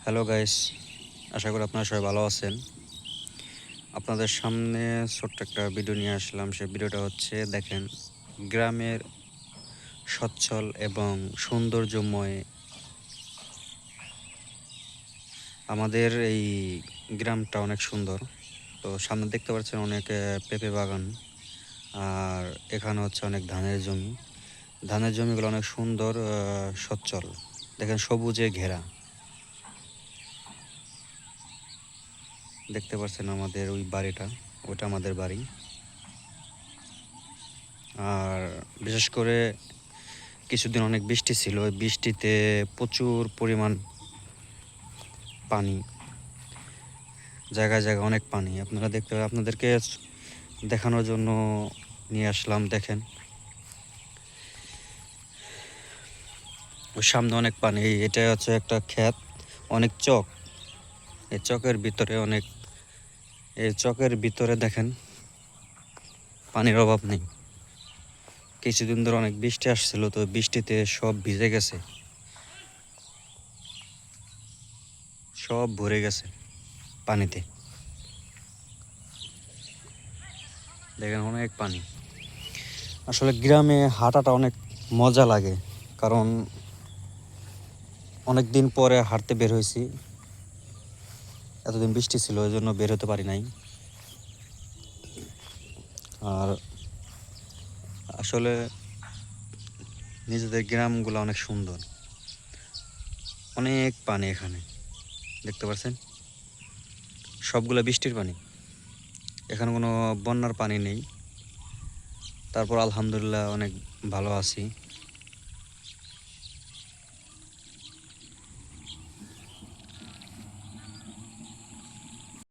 Hello guys, আশা করি আপনারা সবাই ভালো আছেন। আপনাদের সামনে ছোট্ট একটা ভিডিও নিয়ে আসলাম। সেই ভিডিওটা হচ্ছে দেখেন, গ্রামের সচ্ছল এবং সৌন্দর্যময় আমাদের এই গ্রামটা অনেক সুন্দর। তো সামনে দেখতে পাচ্ছেন অনেক পেঁপে বাগান, আর এখানে হচ্ছে অনেক ধানের জমি। ধানের জমিগুলো অনেক সুন্দর, সচ্ছল। দেখেন সবুজে ঘেরা। দেখতে পাচ্ছেন আমাদের ওই বাড়িটা, ওটা আমাদের বাড়ি। আর বিশেষ করে কিছুদিন অনেক বৃষ্টি ছিল, ওই বৃষ্টিতে প্রচুর পরিমাণ পানি, জায়গায় জায়গায় অনেক পানি। আপনারা আপনাদেরকে দেখানোর জন্য নিয়ে আসলাম। দেখেন ওই সামনে অনেক পানি, এটা হচ্ছে একটা ক্ষেত, অনেক চক। এই চকের ভিতরে দেখেন পানির অভাব নেই। কিছুদিন ধরে অনেক বৃষ্টি আসছিল, তো বৃষ্টিতে সব ভিজে গেছে, সব ভরে গেছে পানিতে। দেখেন অনেক পানি। আসলে গ্রামে হাঁটাটা অনেক মজা লাগে, কারণ অনেক দিন পরে হাঁটতে বের হয়েছি। এতদিন বৃষ্টি ছিল, এই জন্য বের হতে পারি নাই। আর আসলে নিজেদের গ্রামগুলো অনেক সুন্দর। অনেক পানি এখানে, দেখতে পাচ্ছেন সবগুলো বৃষ্টির পানি। এখানে কোনো বন্যার পানি নেই। তারপর আলহামদুলিল্লাহ অনেক ভালো আছি।